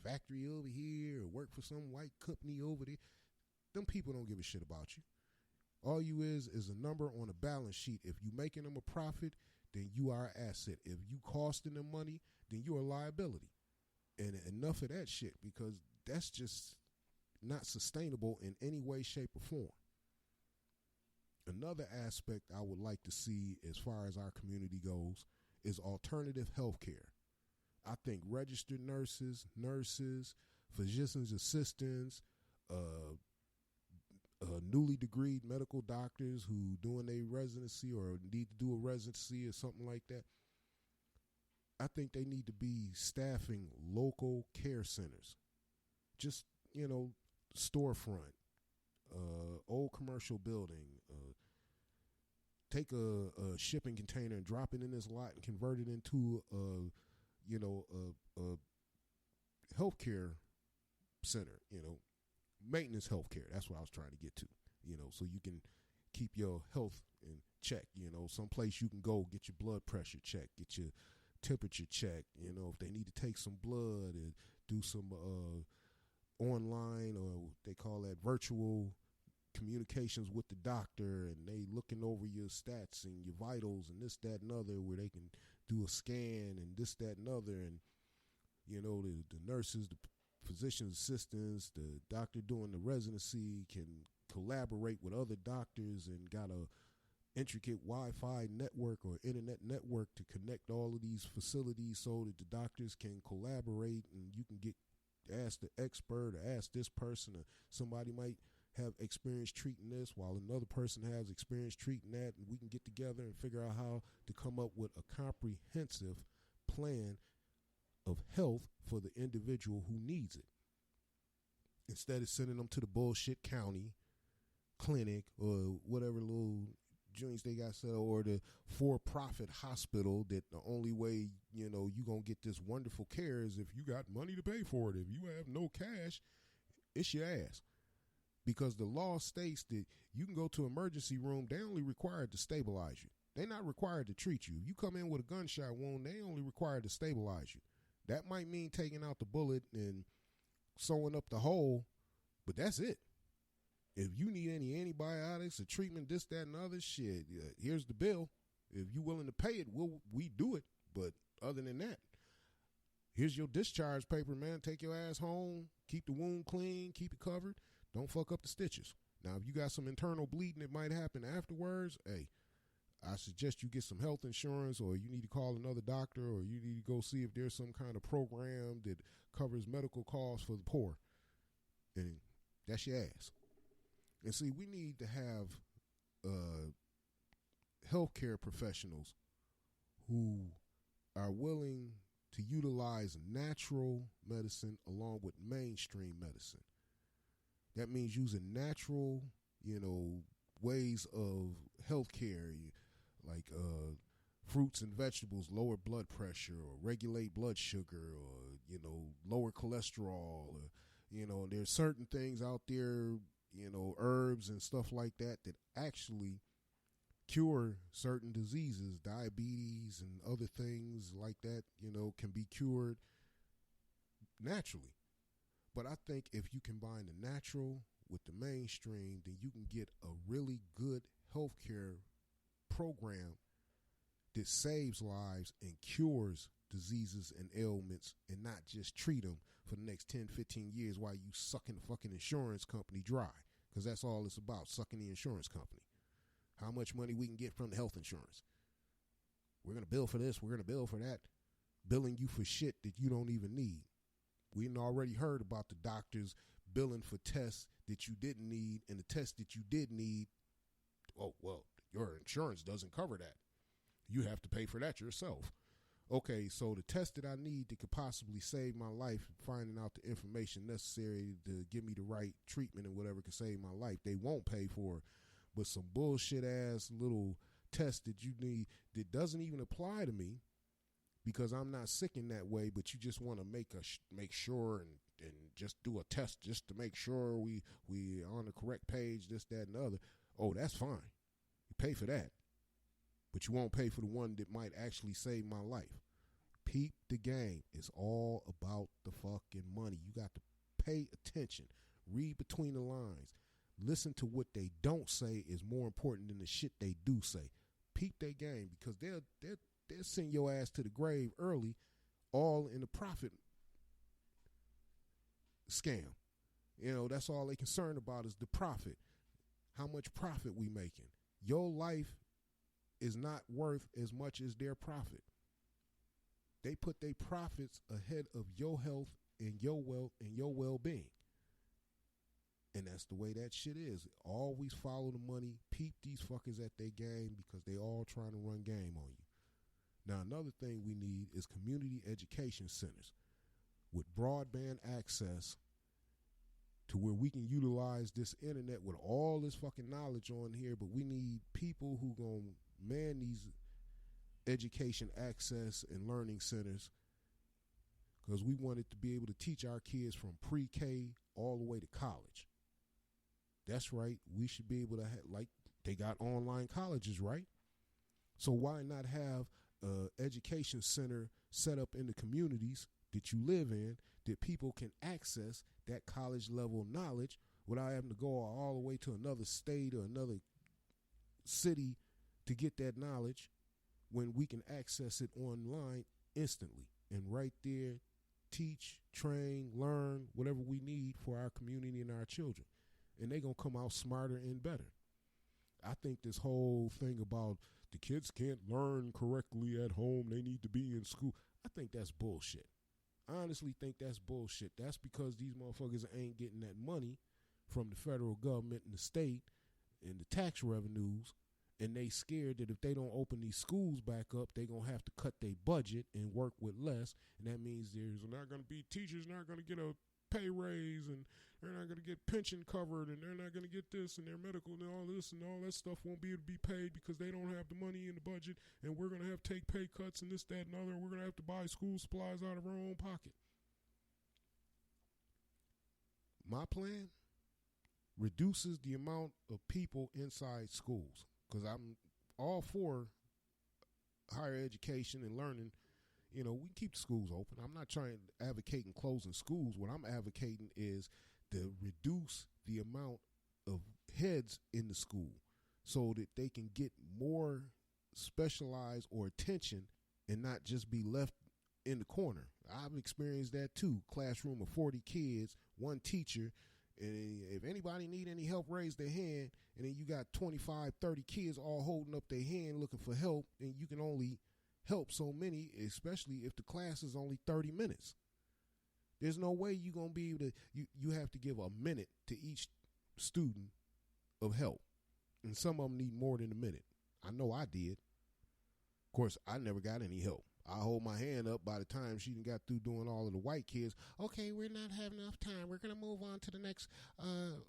factory over here or work for some white company over there. Them people don't give a shit about you. All you is a number on a balance sheet. If you making them a profit, then you are an asset. If you costing them money, then you're a liability. And enough of that shit, because that's just not sustainable in any way, shape, or form. Another aspect I would like to see as far as our community goes is alternative health care. I think registered nurses, physician's assistants, newly degreed medical doctors who doing a residency or need to do a residency or something like that. I think they need to be staffing local care centers. Just, storefront, old commercial building, take a shipping container and drop it in this lot and convert it into a healthcare center, maintenance healthcare. That's what I was trying to get to, so you can keep your health in check, someplace you can go get your blood pressure checked, get your temperature checked, if they need to take some blood and do some online, or they call that virtual communications with the doctor, and they looking over your stats and your vitals and this, that, and other, where they can do a scan and this, that, and other, and the nurses, the physician assistants, the doctor doing the residency can collaborate with other doctors and got a intricate Wi-Fi network or internet network to connect all of these facilities so that the doctors can collaborate, and you can ask the expert or ask this person, or somebody might have experience treating this while another person has experience treating that, and we can get together and figure out how to come up with a comprehensive plan of health for the individual who needs it, instead of sending them to the bullshit county clinic or whatever little joints they got set up, or the for-profit hospital that the only way you gonna get this wonderful care is if you got money to pay for it. If you have no cash, it's your ass. Because the law states that you can go to emergency room, they only required to stabilize you. They're not required to treat you. If you come in with a gunshot wound, they only required to stabilize you. That might mean taking out the bullet and sewing up the hole, but that's it. If you need any antibiotics or treatment, this, that, and other shit, here's the bill. If you're willing to pay it, we do it. But other than that, here's your discharge paper, man. Take your ass home. Keep the wound clean. Keep it covered. Don't fuck up the stitches. Now, if you got some internal bleeding that might happen afterwards, hey, I suggest you get some health insurance, or you need to call another doctor, or you need to go see if there's some kind of program that covers medical costs for the poor. And that's your ass. And see, we need to have healthcare professionals who are willing to utilize natural medicine along with mainstream medicine. That means using natural, ways of healthcare, like fruits and vegetables lower blood pressure or regulate blood sugar, or lower cholesterol, or there's certain things out there, herbs and stuff like that actually cure certain diseases, diabetes and other things like that, can be cured naturally. But I think if you combine the natural with the mainstream, then you can get a really good healthcare program that saves lives and cures diseases and ailments, and not just treat them for the next 10, 15 years while you sucking the fucking insurance company dry. Because that's all it's about, sucking the insurance company. How much money we can get from the health insurance. We're going to bill for this, we're going to bill for that. Billing you for shit that you don't even need. We already heard about the doctors billing for tests that you didn't need, and the tests that you did need, oh, well, your insurance doesn't cover that. You have to pay for that yourself. Okay, so the test that I need that could possibly save my life, finding out the information necessary to give me the right treatment and whatever could save my life, they won't pay for. But some bullshit ass little test that you need that doesn't even apply to me because I'm not sick in that way, but you just want to make sure and just do a test just to make sure we on the correct page, this, that, and the other. Oh, that's fine. You pay for that. But you won't pay for the one that might actually save my life. Peep the game. It's all about the fucking money. You got to pay attention. Read between the lines. Listen to what they don't say is more important than the shit they do say. Peep their game, because they'll send your ass to the grave early, all in the profit scam. You know, that's all they concerned about is the profit. How much profit we making. Your life is not worth as much as their profit. They put their profits ahead of your health and your wealth and your well-being. And that's the way that shit is. Always follow the money. Peep these fuckers at their game, because they all trying to run game on you. Now, another thing we need is community education centers with broadband access to where we can utilize this internet with all this fucking knowledge on here, but we need people who gonna man these education access and learning centers, because we wanted to be able to teach our kids from pre-K all the way to college. That's right. We should be able to have, like, they got online colleges, right? So why not have an education center set up in the communities that you live in that people can access that college level knowledge without having to go all the way to another state or another city to get that knowledge, when we can access it online instantly and right there teach, train, learn whatever we need for our community and our children. And they're going to come out smarter and better. I think this whole thing about the kids can't learn correctly at home, they need to be in school, I think that's bullshit. I honestly think that's bullshit. That's because these motherfuckers ain't getting that money from the federal government and the state and the tax revenues, and they scared that if they don't open these schools back up, they going to have to cut their budget and work with less, and that means there's not going to be teachers not going to get a pay raise, and they're not going to get pension covered, and they're not going to get this, and their medical and all this and all that stuff won't be able to be paid because they don't have the money in the budget, and we're going to have to take pay cuts and this, that, and other, and we're going to have to buy school supplies out of our own pocket. My plan reduces the amount of people inside schools, because I'm all for higher education and learning. You know, we keep the schools open. I'm not trying to advocating closing schools. What I'm advocating is to reduce the amount of heads in the school so that they can get more specialized or attention and not just be left in the corner. I've experienced that too. Classroom of 40 kids, one teacher, and if anybody need any help, raise their hand, and then you got 25, 30 kids all holding up their hand looking for help, and you can only help so many, especially if the class is only 30 minutes. There's no way you're going to be able to, you have to give a minute to each student of help. And some of them need more than a minute. I know I did. Of course, I never got any help. I hold my hand up by the time she got through doing all of the white kids. Okay, we're not having enough time. We're going to move on to the next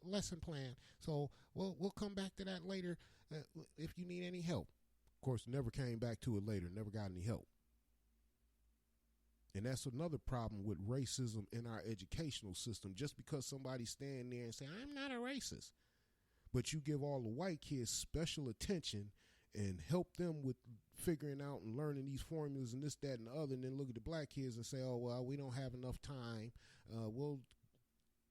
lesson plan. So we'll come back to that later if you need any help. Of course, never came back to it later, never got any help. And that's another problem with racism in our educational system. Just because somebody stand there and say, I'm not a racist, but you give all the white kids special attention and help them with figuring out and learning these formulas and this, that, and the other, and then look at the black kids and say, oh, well, we don't have enough time. We'll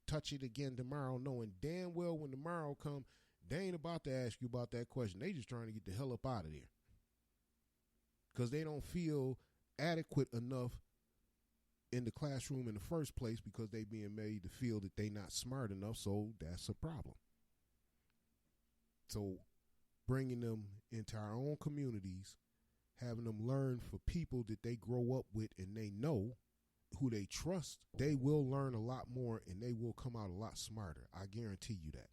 touch it again tomorrow, knowing damn well when tomorrow come, they ain't about to ask you about that question. They just trying to get the hell up out of there because they don't feel adequate enough in the classroom in the first place because they being made to feel that they not smart enough, so that's a problem. So bringing them into our own communities, having them learn for people that they grow up with and they know, who they trust, they will learn a lot more and they will come out a lot smarter. I guarantee you that.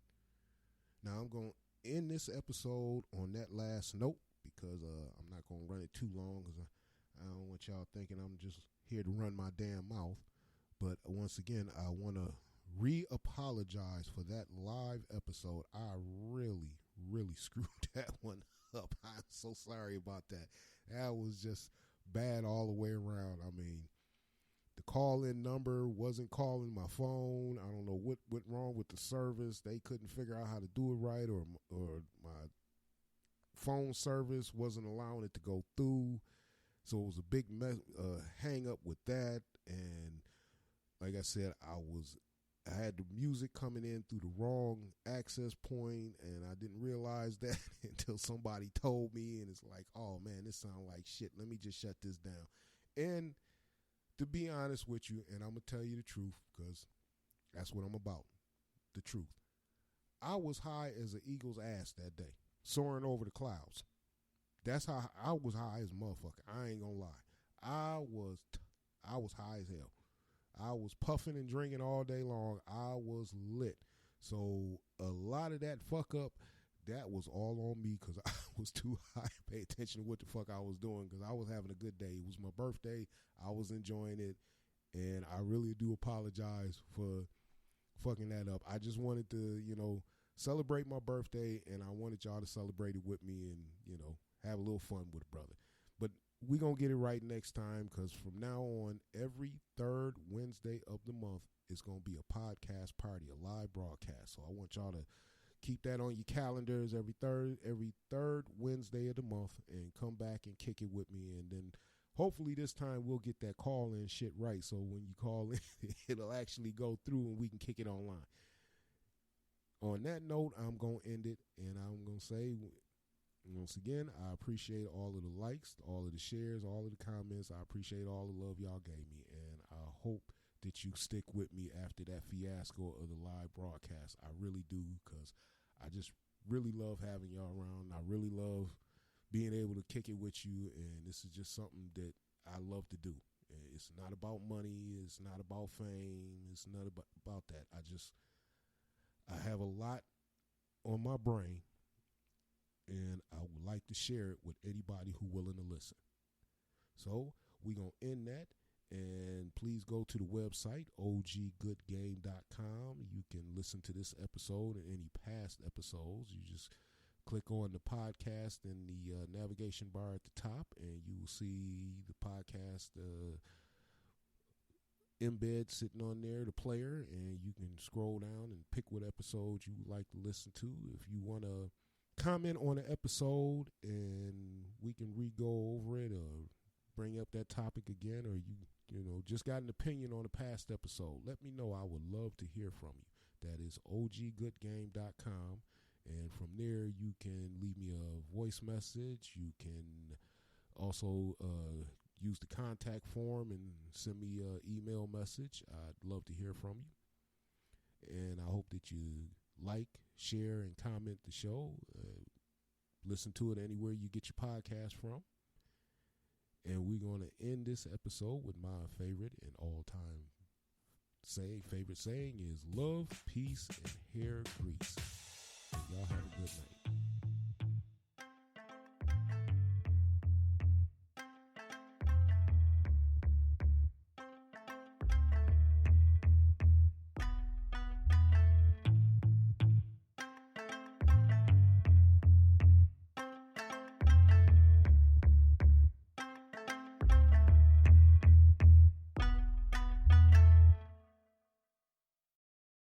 Now I'm going to end this episode on that last note because I'm not going to run it too long because I don't want y'all thinking I'm just here to run my damn mouth. But once again, I want to re-apologize for that live episode. I really, really screwed that one up. I'm so sorry about that. That was just bad all the way around. I mean, the call-in number wasn't calling my phone. I don't know what went wrong with the service. They couldn't figure out how to do it right, or my phone service wasn't allowing it to go through. So it was a big hang up with that, and like I said, I had the music coming in through the wrong access point, and I didn't realize that until somebody told me, and it's like, oh man, this sounds like shit. Let me just shut this down. And to be honest with you, and I'm going to tell you the truth, because that's what I'm about, the truth. I was high as an eagle's ass that day, soaring over the clouds. That's how I was high as a motherfucker. I ain't going to lie. I was high as hell. I was puffing and drinking all day long. I was lit. So a lot of that fuck up, that was all on me because I was too high to pay attention to what the fuck I was doing, because I was having a good day. It was my birthday. I was enjoying it. And I really do apologize for fucking that up. I just wanted to, celebrate my birthday, and I wanted y'all to celebrate it with me and, have a little fun with it, brother. But we're going to get it right next time, because from now on, every third Wednesday of the month is going to be a podcast party, a live broadcast. So I want y'all to keep that on your calendars every third Wednesday of the month, and come back and kick it with me. And then hopefully this time we'll get that call-in shit right, so when you call in, it'll actually go through and we can kick it online. On that note, I'm going to end it, and I'm going to say, once again, I appreciate all of the likes, all of the shares, all of the comments. I appreciate all the love y'all gave me, and I hope that you stick with me after that fiasco of the live broadcast. I really do, because I just really love having y'all around. I really love being able to kick it with you, and this is just something that I love to do. It's not about money. It's not about fame. It's not about that. I have a lot on my brain, and I would like to share it with anybody who willing to listen. So we're going to end that, and please go to the website, oggoodgame.com. You can listen to this episode and any past episodes. You just click on the podcast in the navigation bar at the top, and you will see the podcast embed sitting on there, the player, and you can scroll down and pick what episode you would like to listen to. If you want to comment on an episode and we can re-go over it, or bring up that topic again, or you just got an opinion on a past episode, let me know. I would love to hear from you. That is oggoodgame.com. And from there, you can leave me a voice message. You can also use the contact form and send me an email message. I'd love to hear from you. And I hope that you like, share, and comment the show. Listen to it anywhere you get your podcast from. And we're going to end this episode with my favorite and all-time favorite saying is love, peace, and hair grease. Y'all have a good night.